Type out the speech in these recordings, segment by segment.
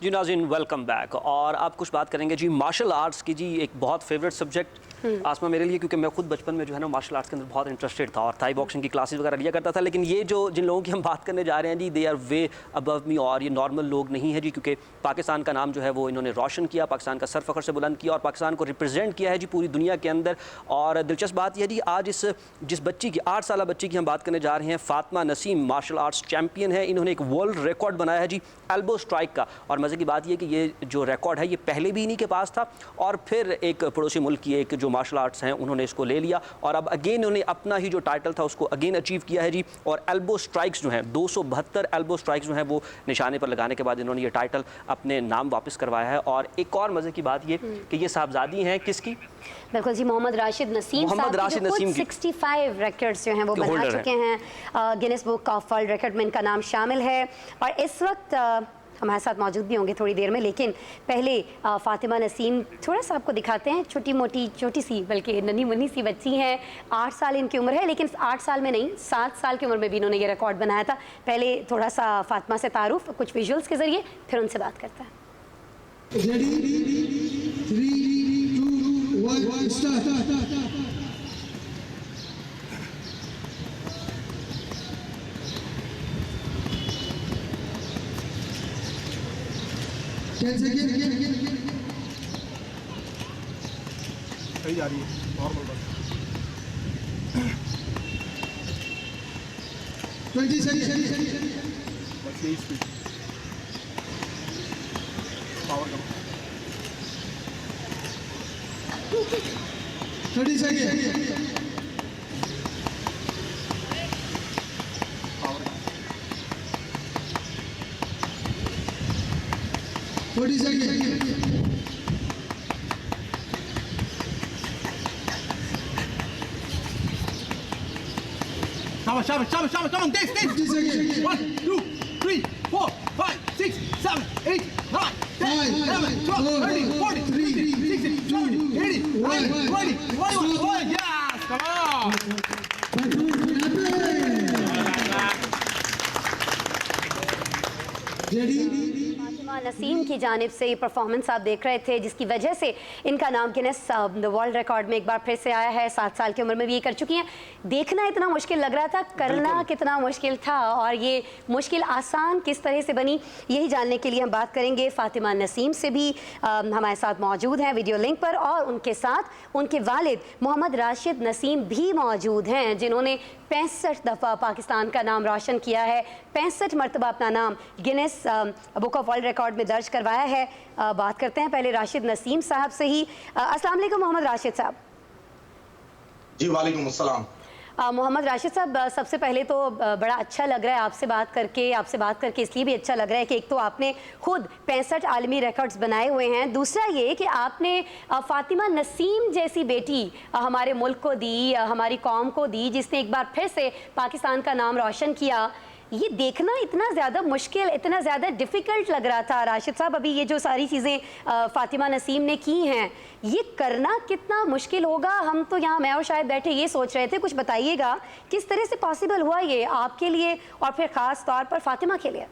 जी नाज़रीन, welcome back. और आप कुछ बात करेंगे जी मार्शल आर्ट्स की, जी एक बहुत फेवरेट सब्जेक्ट आसमा मेरे लिए, क्योंकि मैं खुद बचपन में जो है ना मार्शल आर्ट्स के अंदर बहुत इंटरेस्टेड था और थाई बॉक्सिंग की क्लासेस वगैरह लिया करता था। लेकिन ये जो जिन लोगों की हम बात करने जा रहे हैं जी, दे आर वे अबव मी, और ये नॉर्मल लोग नहीं है जी, क्योंकि पाकिस्तान का नाम जो है वो इन्होंने रोशन किया, पाकिस्तान का सर फ़ख्र से बुलंद किया और पाकिस्तान को रिप्रेजेंट किया है जी पूरी दुनिया के अंदर। और दिलचस्प बात यह जी, आज जिस बच्ची की 8 साल बच्ची की हम बात करने जा रहे हैं, Fatima Naseem martial arts champion है। इन्होंने एक वर्ल्ड रिकॉर्ड बनाया है जी एल्बो स्ट्राइक का। और मज़े की बात यह कि ये जो रिकॉर्ड है ये पहले भी इन्हीं के पास था और फिर एक पड़ोसी मुल्क की एक जो मार्शल आर्ट्स हैं उन्होंने इसको ले लिया और अब अगेन उन्होंने अपना ही जो टाइटल था उसको अगेन अचीव किया है जी। और एल्बो स्ट्राइक्स जो हैं 272 एल्बो स्ट्राइक्स जो हैं वो निशाने पर लगाने के बाद इन्होंने ये टाइटल अपने नाम वापस करवाया है। और एक और मज़े की बात ये कि ये साहबजादी हैं किसकी? बिल्कुल जी, मोहम्मद राशिद नसीम साहब 65 रिकॉर्ड्स जो हैं वो बना चुके हैं। Guinness book of world record में इनका नाम शामिल है और इस वक्त हमारे साथ मौजूद भी होंगे थोड़ी देर में। लेकिन पहले फातिमा नसीम थोड़ा सा आपको दिखाते हैं। छोटी सी बल्कि नन्ही मुन्नी सी बच्ची हैं, 8 साल इनकी उम्र है, लेकिन 8 साल में नहीं 7 साल की उम्र में भी इन्होंने ये रिकॉर्ड बनाया था। पहले थोड़ा सा फातिमा से तारुफ कुछ विजुअल्स के ज़रिए, फिर उनसे बात करता है। सही जा रही है, नॉर्मल बस 20 सेकंड बस यही स्पीड पावर करो 30 second power 40 second Come on, this. 1, 2, 3, 4, 5, 6, 7, 8, 9, 10, 11, 12, 13, 14, 15, 16, 17, 18, 19, 20, 21, yes, come on. Fatima Naseem की जानिब से ये परफॉर्मेंस आप देख रहे थे, जिसकी वजह से इनका नाम गिनेस वर्ल्ड रिकॉर्ड में एक बार फिर से आया है। 7 साल की उम्र में भी ये कर चुकी हैं। देखना इतना मुश्किल लग रहा था, करना कितना मुश्किल था और ये मुश्किल आसान किस तरह से बनी, यही जानने के लिए हम बात करेंगे फातिमा नसीम से भी। हमारे साथ मौजूद हैं वीडियो लिंक पर और उनके साथ उनके वालिद मोहम्मद राशिद नसीम भी मौजूद हैं, जिन्होंने 65 दफ़ा पाकिस्तान का नाम रोशन किया है, 65 मरतबा अपना नाम Guinness book of world record में दर्ज करवाया है। बात करते हैं पहले राशिद नसीम साहब से ही। अस्सलाम वालेकुम मोहम्मद राशिद साहब। जी वालेकुम अस्सलाम। मोहम्मद राशिद साहब, सबसे पहले तो बड़ा अच्छा लग रहा है आपसे बात करके इसलिए भी अच्छा लग रहा है कि एक तो आपने खुद 65 आलमी रिकॉर्ड्स बनाए हुए हैं, दूसरा ये कि आपने फातिमा नसीम जैसी बेटी हमारे मुल्क को दी, हमारी कौम को दी, जिसने एक बार फिर से पाकिस्तान का नाम रोशन किया। ये देखना इतना ज़्यादा मुश्किल, इतना ज़्यादा डिफ़िकल्ट लग रहा था राशिद साहब। अभी ये जो सारी चीज़ें फातिमा नसीम ने की हैं, ये करना कितना मुश्किल होगा? हम तो यहाँ मैं और शायद बैठे ये सोच रहे थे। कुछ बताइएगा किस तरह से पॉसिबल हुआ ये आपके लिए और फिर ख़ास तौर पर फातिमा के लिए?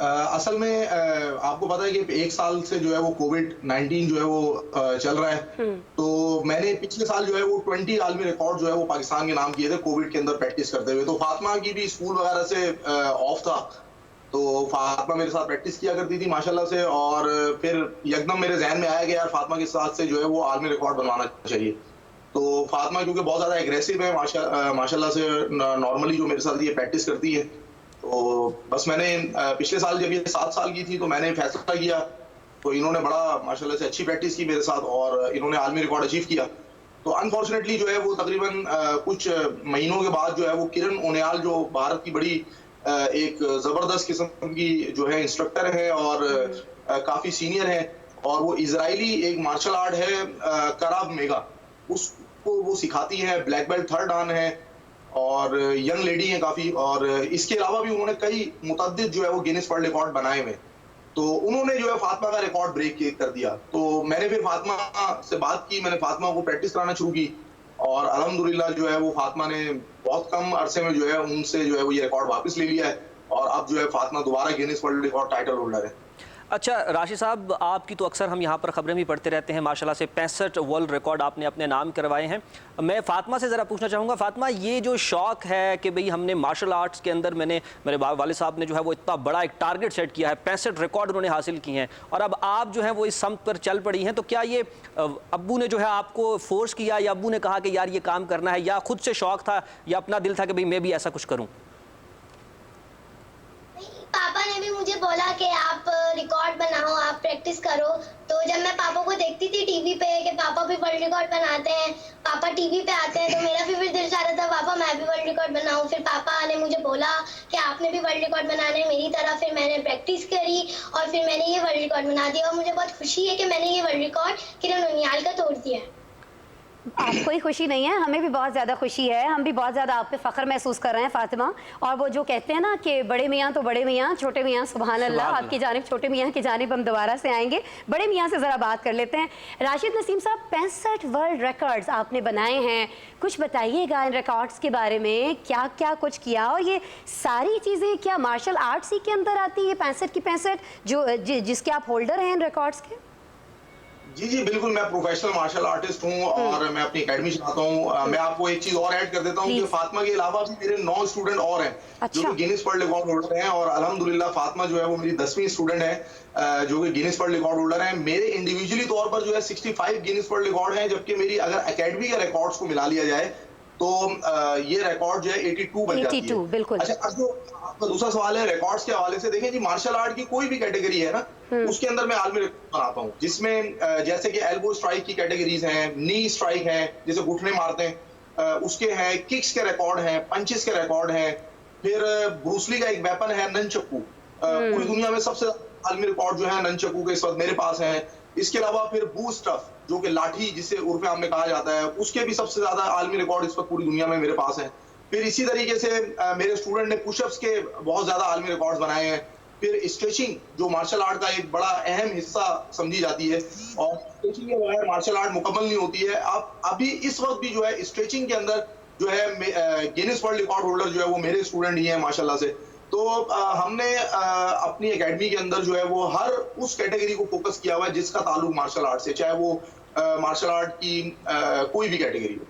असल में आपको पता है कि 1 साल से जो है वो कोविड-19 जो है वो चल रहा है। तो मैंने पिछले साल जो है वो 20 आलमी रिकॉर्ड जो है वो पाकिस्तान के नाम किए थे कोविड के अंदर प्रैक्टिस करते हुए। तो फातिमा की भी स्कूल वगैरह से ऑफ था, तो फातिमा मेरे साथ प्रैक्टिस किया करती थी माशाल्लाह से। और फिर यकदम मेरे जहन में आया कि यार फातिमा के साथ से जो है वो आलमी रिकॉर्ड बनवाना चाहिए। तो फातिमा क्योंकि बहुत ज़्यादा एग्रेसिव है माशाल्लाह से, नॉर्मली जो मेरे साथ ये प्रैक्टिस करती है, तो बस मैंने पिछले साल जब ये 7 साल की थी तो मैंने फैसला किया, तो इन्होंने बड़ा माशाल्लाह से अच्छी प्रैक्टिस की मेरे साथ और इन्होंने आलमी रिकॉर्ड अचीव किया। तो अनफॉर्चुनेटली जो है वो तकरीबन कुछ महीनों के बाद जो है वो किरण उनियाल, जो भारत की बड़ी एक ज़बरदस्त किस्म की जो है इंस्ट्रक्टर है और काफ़ी सीनियर है, और वो इजरायली एक मार्शल आर्ट है कराव मेगा, उसको वो सिखाती है। ब्लैक बेल्ट 3rd डान है और यंग लेडी हैं काफ़ी। और इसके अलावा भी उन्होंने कई मुतअद्दिद जो है वो गिनीज वर्ल्ड रिकॉर्ड बनाए हुए। तो उन्होंने जो है फातिमा का रिकॉर्ड ब्रेक कर दिया। तो मैंने फिर फातिमा से बात की, मैंने फातिमा को प्रैक्टिस कराना शुरू की और अल्हम्दुलिल्लाह जो है वो फातिमा ने बहुत कम अरसे में जो है उनसे जो है वो ये रिकॉर्ड वापस ले लिया है। और अब जो है फातिमा दोबारा Guinness world record title holder है। अच्छा राशिद साहब, आपकी तो अक्सर हम यहाँ पर खबरें भी पढ़ते रहते हैं, माशाल्लाह से 65 वर्ल्ड रिकॉर्ड आपने अपने नाम करवाए हैं। मैं फातिमा से ज़रा पूछना चाहूँगा, फातिमा ये जो शौक़ है कि भाई हमने मार्शल आर्ट्स के अंदर मेरे वालिद साहब ने जो है वो इतना बड़ा एक टारगेट सेट किया है, 65 रिकॉर्ड उन्होंने हासिल किए हैं और अब आप जो है वो इस समत पर चल पड़ी हैं, तो क्या ये अब्बू ने जो है आपको फोर्स किया या अब्बू ने कहा कि यार ये काम करना है, या खुद से शौक़ था या अपना दिल था कि भाई मैं भी ऐसा कुछ करूँ? पापा ने भी मुझे बोला कि आप रिकॉर्ड बनाओ, आप प्रैक्टिस करो। तो जब मैं पापा को देखती थी टीवी पे कि पापा भी वर्ल्ड रिकॉर्ड बनाते हैं, पापा टीवी पे आते हैं, तो मेरा भी फिर दिल चाह रहा था पापा मैं भी वर्ल्ड रिकॉर्ड बनाऊं। फिर पापा ने मुझे बोला कि आपने भी वर्ल्ड रिकॉर्ड बनाना है मेरी तरह। फिर मैंने प्रैक्टिस करी और फिर मैंने ये वर्ल्ड रिकॉर्ड बना दिया और मुझे बहुत खुशी है कि मैंने ये वर्ल्ड रिकॉर्ड किरण ननियाल का तोड़ दिया है। आपको ही खुशी नहीं है, हमें भी बहुत ज़्यादा खुशी है, हम भी बहुत ज़्यादा आप पे फ़ख्र महसूस कर रहे हैं फातिमा। और वो जो कहते हैं ना कि बड़े मियाँ तो बड़े मियाँ, छोटे मियाँ सुभान अल्लाह, आपकी जानिब छोटे मियाँ की जानिब हम दोबारा से आएंगे। बड़े मियाँ से ज़रा बात कर लेते हैं। राशिद नसीम साहब, 65 वर्ल्ड रिकॉर्ड्स आपने बनाए हैं, कुछ बताइएगा इन रिकॉर्ड्स के बारे में, क्या क्या कुछ किया और ये सारी चीज़ें क्या मार्शल आर्ट्स ही के अंदर आती है, 65 की 65 जिसके आप होल्डर हैं इन रिकॉर्ड्स के? जी बिल्कुल, मैं प्रोफेशनल मार्शल आर्टिस्ट हूँ और मैं अपनी एकेडमी चलाता हूँ। मैं आपको एक चीज और ऐड कर देता हूँ कि फातिमा के अलावा भी मेरे 9 स्टूडेंट और हैं जो कि गिनीज वर्ल्ड रिकॉर्ड होल्डर हैं और अल्हम्दुलिल्लाह फातिमा जो है वो मेरी 10वीं स्टूडेंट है जो कि गिनीज वर्ल्ड रिकॉर्ड होल्डर है। मेरे इंडिविजुअली तौर पर जो है 65 गिनीज वर्ल्ड रिकॉर्ड है, जबकि मेरी अगर एकेडमी के रिकॉर्ड्स को मिला लिया जाए तो ये रिकॉर्ड जो है 82 बन जाती है। बिल्कुल। अच्छा, अब जो आपका दूसरा सवाल है रिकॉर्ड्स के हवाले से, देखें जी मार्शल आर्ट की कोई भी कैटेगरी है ना, उसके अंदर मैं आलमी रिकॉर्ड बनाता हूँ, जिसमें जैसे कि एल्बो स्ट्राइक की कैटेगरीज हैं, नी स्ट्राइक हैं जिसे घुटने मारते हैं उसके हैं, किक्स के रिकॉर्ड हैं, पंचेस के रिकॉर्ड हैं, फिर ब्रूसली का एक वेपन है ननचक्कू, पूरी दुनिया में सबसे आलमी रिकॉर्ड जो है ननचक्कू के इस वक्त मेरे पास है। इसके अलावा फिर बू स्टफ जो कि लाठी जिसे उर्फ आम में कहा जाता है, उसके भी सबसे ज्यादा आलमी रिकॉर्ड इस वक्त पूरी दुनिया में मेरे पास है। फिर इसी तरीके से मेरे स्टूडेंट ने पुशअप्स के बहुत ज्यादा आलमी रिकॉर्ड्स बनाए हैं। फिर स्ट्रेचिंग जो मार्शल आर्ट का एक बड़ा अहम हिस्सा समझी जाती है और स्ट्रेचिंग के बगैर मार्शल आर्ट मुकम्मल नहीं होती है। अब अभी इस वक्त भी जो है स्ट्रेचिंग के अंदर जो है गिनीज वर्ल्ड रिकॉर्ड होल्डर जो है वो मेरे स्टूडेंट ही हैं माशाल्लाह से। तो हमने अपनी एकेडमी के अंदर जो है वो हर उस कैटेगरी को फोकस किया हुआ है जिसका ताल्लुक मार्शल आर्ट से, चाहे वो मार्शल आर्ट की कोई भी कैटेगरी हो।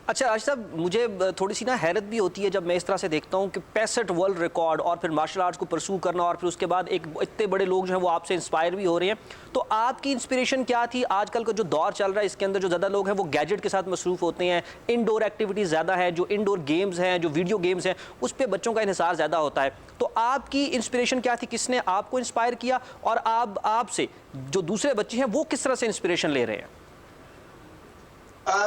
अच्छा राशिद साहब, मुझे थोड़ी सी ना हैरत भी होती है जब मैं इस तरह से देखता हूँ कि 65 वर्ल्ड रिकॉर्ड और फिर मार्शल आर्ट्स को परसू करना और फिर उसके बाद एक इतने बड़े लोग जो हैं वो आपसे इंस्पायर भी हो रहे हैं। तो आपकी इंस्पिरेशन क्या थी? आजकल का जो दौर चल रहा है इसके अंदर जो ज़्यादा लोग हैं वो गैजेट के साथ मसरूफ़ होते हैं, इनडोर एक्टिविटीज़ ज़्यादा है, जो इनडोर गेम्स हैं, जो वीडियो गेम्स हैं, उस पर बच्चों का इन्हिसार ज़्यादा होता है। तो आपकी इंस्पिरेशन क्या थी? किसने आपको इंस्पायर किया और आपसे जो दूसरे बच्चे हैं वो किस तरह से इंस्पिरेशन ले रहे हैं?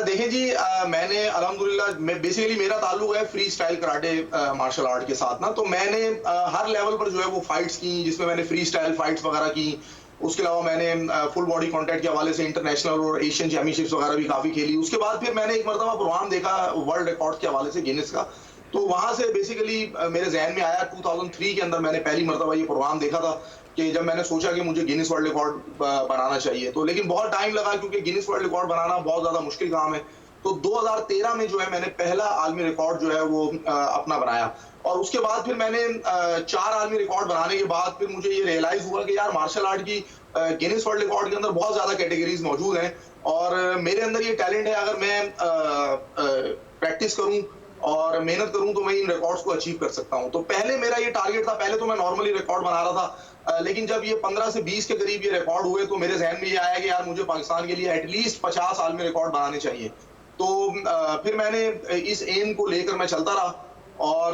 देखें जी, मैंने अल्हम्दुलिल्लाह बेसिकली मेरा ताल्लुक है freestyle karate martial art के साथ ना, तो मैंने हर लेवल पर जो है वो फाइट्स की जिसमें मैंने फ्री स्टाइल फाइट्स वगैरह की। उसके अलावा मैंने फुल बॉडी कॉन्टैक्ट के हवाले से इंटरनेशनल और एशियन चैंपियनशिप्स वगैरह भी काफी खेली। उसके बाद फिर मैंने एक मरतबा प्रोग्राम देखा वर्ल्ड रिकॉर्ड के हवाले से गिनीज का, तो वहां से बेसिकली मेरे जहन में आया 2003 के अंदर मैंने पहली मरतबा ये प्रोग्राम देखा था कि जब मैंने सोचा कि मुझे गिनीज वर्ल्ड रिकॉर्ड बनाना चाहिए, तो लेकिन बहुत टाइम लगा क्योंकि गिनीज वर्ल्ड रिकॉर्ड बनाना बहुत ज्यादा मुश्किल काम है। तो 2013 में जो है मैंने पहला आलमी रिकॉर्ड जो है वो अपना बनाया और उसके बाद फिर मैंने 4 आलमी रिकॉर्ड बनाने के बाद फिर मुझे ये रियलाइज हुआ कि यार मार्शल आर्ट की गिनीज वर्ल्ड रिकॉर्ड के अंदर बहुत ज्यादा कैटेगरीज मौजूद हैं और मेरे अंदर ये टैलेंट है, अगर मैं प्रैक्टिस करूं और मेहनत करूं तो मैं इन रिकॉर्ड्स को अचीव कर सकता हूं। तो पहले मेरा ये टारगेट था, पहले तो मैं नॉर्मली रिकॉर्ड बना रहा था, लेकिन जब ये 15 से 20 के करीब ये रिकॉर्ड हुए तो मेरे जहन में ये आया कि यार मुझे पाकिस्तान के लिए एटलीस्ट 50 आलमी रिकॉर्ड बनाने चाहिए। तो फिर मैंने इस एम को लेकर मैं चलता रहा और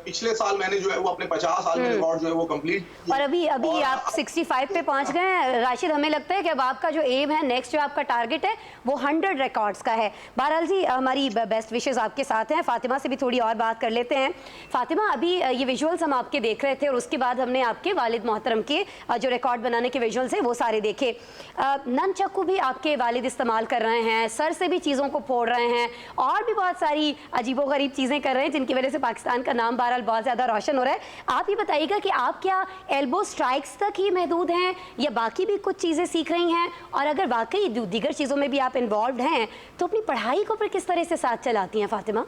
पिछले साल मैंने जो है वो अपने 50 आलमी रिकॉर्ड जो है वो कंप्लीट। और अभी आप 65 पे पहुंच गए हैं राशिद। हमें लगता है कि अब आपका जो एम है, नेक्स्ट जो आपका टारगेट है वो 100 रिकॉर्ड्स का है। बहरहाल जी, हमारी बेस्ट विशेस आपके साथ हैं। फातिमा से भी थोड़ी और बात कर लेते हैं। फातिमा, अभी ये विजुअल्स हम आपके देख रहे थे और उसके बाद हमने आपके वालिद मोहतरम के जो रिकॉर्ड बनाने के विजुअल्स हैं वो सारे देखे। ननचक्कू भी आपके वालिद इस्तेमाल कर रहे हैं, सर से भी चीज़ों को फोड़ रहे हैं और भी बहुत सारी अजीबोगरीब चीज़ें कर रहे हैं जिनकी वजह से पाकिस्तान का नाम बहरहाल बहुत ज़्यादा रोशन हो रहा है। आप ये बताइएगा कि आप क्या एल्बो स्ट्राइक्स तक ही महदूद हैं या बाकी भी कुछ चीज़ें सीख रही हैं, और अगर वाकई दीगर चीज़ों में भी आप इन्वॉल्व हैं तो अपनी पढ़ाई को फिर किस तरह से साथ चलाती हैं फातिमा?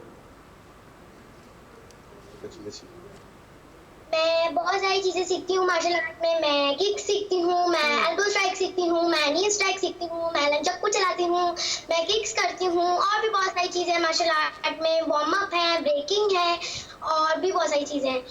मैं बहुत सारी चीजें सीखती हूँ मार्शल आर्ट में। मैं किक सीखती हूँ, मैं एल्बो स्ट्राइक सीखती हूँ, मैं नी स्ट्राइक सीखती हूँ, मैं लंचक्कू चलाती हूँ, मैं किक्स करती हूँ, और भी बहुत सारी चीजें मार्शल आर्ट में। वार्म अप है, ब्रेकिंग है, और भी बहुत सारी चीजें हैं।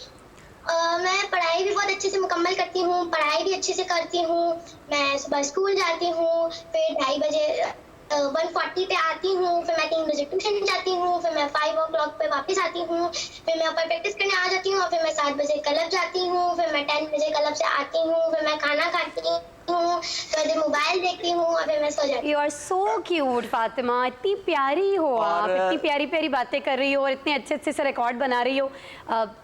मैं पढ़ाई भी बहुत अच्छे से मुकम्मल करती हूँ, पढ़ाई भी अच्छे से करती हूँ। मैं सुबह स्कूल जाती हूँ, फिर 2:30 बजे 1:40 पे आती हूँ, फिर मैं 3 बजे ट्यूशन जाती हूँ, फिर मैं 5 o'clock पे वापस आती हूँ, फिर मैं ऊपर प्रैक्टिस करने आ जाती हूँ, और फिर मैं 7 बजे क्लब जाती हूँ, फिर मैं 10 बजे क्लब से आती हूँ, फिर मैं खाना खाती हूँ, फिर मोबाइल देखती हूँ, और फिर मैं सो जाती हूँ। You are so cute Fatima, इतनी प्यारी हो आप, और इतनी प्यारी प्यारी बातें कर रही हो और इतने अच्छे अच्छे से रिकॉर्ड बना रही हो।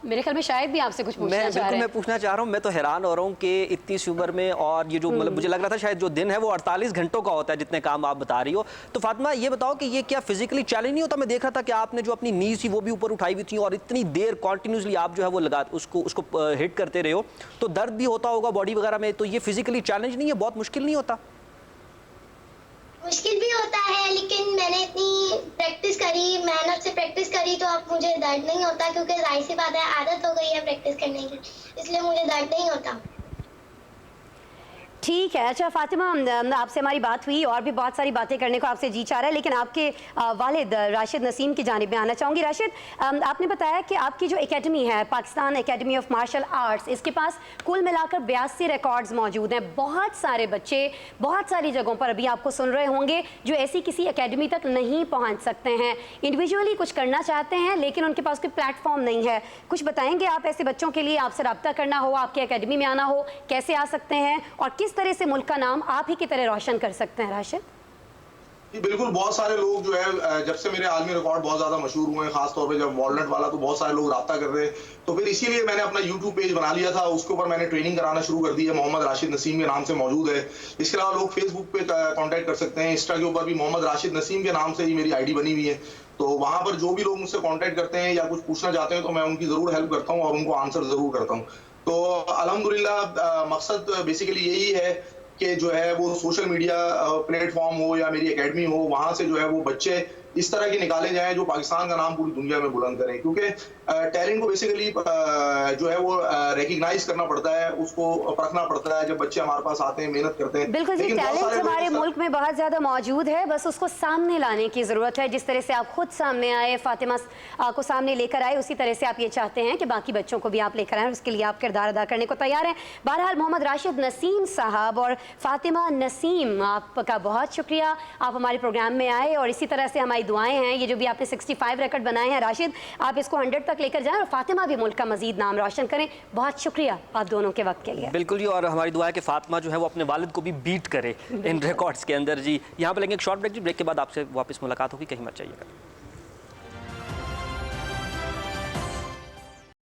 मेरे ख्याल में शायद भी आपसे कुछ पूछना चाह रहे मैं हैं। पूछना चाह रहा हूँ, मैं तो हैरान हो रहा हूँ कि इतनी सी उम्र में, और ये जो मतलब मुझे लग रहा था शायद जो दिन है वो 48 घंटों का होता है जितने काम आप बता रही हो। तो फातिमा ये बताओ कि ये क्या फिजिकली चैलेंज नहीं होता? मैं देख रहा था कि आपने जो अपनी नी थी वो भी ऊपर उठाई हुई थी, और इतनी देर कॉन्टिन्यूसली आप जो है वो लगा उसको हिट करते रहे हो, तो दर्द भी होता होगा बॉडी वगैरह में। तो ये फिजिकली चैलेंज नहीं है, बहुत मुश्किल नहीं होता? मुश्किल भी होता है, लेकिन मैंने इतनी प्रैक्टिस करी, मेहनत से प्रैक्टिस करी, तो अब मुझे दर्द नहीं होता, क्योंकि जाहिर सी बात है आदत हो गई है प्रैक्टिस करने की, इसलिए मुझे दर्द नहीं होता। ठीक है। अच्छा फातिमा, आपसे हमारी बात हुई और भी बहुत सारी बातें करने को आपसे जी चाह रहा है, लेकिन आपके वालिद राशिद नसीम की जानिब में आना चाहूँगी। राशिद, आपने बताया कि आपकी जो एकेडमी है, Pakistan academy of martial arts, इसके पास कुल मिलाकर 82 रिकॉर्ड्स मौजूद हैं। बहुत सारे बच्चे बहुत सारी जगहों पर अभी आपको सुन रहे होंगे जो ऐसी किसी एकेडमी तक नहीं पहुँच सकते हैं, इंडिविजुअली कुछ करना चाहते हैं लेकिन उनके पास कोई प्लेटफॉर्म नहीं है। कुछ बताएंगे आप ऐसे बच्चों के लिए, आपसे रब्ता करना हो, आपकी एकेडमी में आना हो, कैसे आ सकते हैं और किस तरह से मुल्क का नाम आप ही की तरह रोशन कर सकते हैं? राशिद जी बिल्कुल, बहुत सारे लोग जो है, जब से मेरे आलमी रिकॉर्ड बहुत ज्यादा मशहूर हुए हैं, खासतौर पे जब वॉलनट वाला, तो बहुत सारे लोग राब्ता कर रहे हैं, तो फिर इसीलिए मैंने अपना YouTube पेज बना लिया था। उसके ऊपर मैंने ट्रेनिंग कराना शुरू कर दी है, मोहम्मद राशिद नसीम के नाम से मौजूद है। इसके अलावा लोग फेसबुक पे कांटेक्ट कर सकते हैं, इंस्टा के ऊपर भी मोहम्मद राशिद नसीम के नाम से ही मेरी आईडी बनी हुई है। तो वहां पर जो भी लोग मुझसे कांटेक्ट करते हैं या कुछ पूछना चाहते हैं, तो मैं उनकी जरूर हेल्प करता हूँ और उनको आंसर जरूर करता हूँ। तो अल्हम्दुलिल्लाह मकसद बेसिकली यही है कि जो है वो सोशल मीडिया प्लेटफॉर्म हो या मेरी एकेडमी हो, वहां से जो है वो बच्चे इस तरह के निकाले जाएं जो पाकिस्तान का नाम पूरी दुनिया में बुलंद करें, क्योंकि टैलेंट को बेसिकली जो है वो रिकॉग्नाइज करना पड़ता है, उसको परखना पड़ता है जब बच्चे हमारे पास आते हैं, मेहनत करते हैं। बिल्कुल जी, टैलेंट हमारे मुल्क में बहुत ज़्यादा मौजूद है, बस उसको सामने लाने की ज़रूरत है। जिस तरह से आप खुद सामने आए, फातिमा को सामने लेकर आए, उसी तरह से आप ये चाहते हैं कि बाकी बच्चों को भी आप लेकर आए, उसके लिए आप किरदार अदा करने को तैयार हैं। बहरहाल मोहम्मद राशिद नसीम साहब और फातिमा नसीम, आपका बहुत शुक्रिया, आप हमारे प्रोग्राम में आए और इसी तरह से हमारी दुआएं हैं। ये जो भी आपने 65 रिकॉर्ड बनाए हैं राशिद, आप इसको 100 तक लेकर जाएं और फातिमा भी मुल्क का मजीद नाम रोशन करें। बहुत शुक्रिया आप दोनों के वक्त के लिए। बिल्कुल जी, और हमारी दुआ है कि फातिमा जो है वो अपने वालिद को भी बीट करे इन रिकॉर्ड्स के अंदर जी। यहाँ पर लेंगे एक शॉर्ट ब्रेक जी, ब्रेक के बाद आपसे वापस मुलाकात होगी, कहीं मत जाइएगा।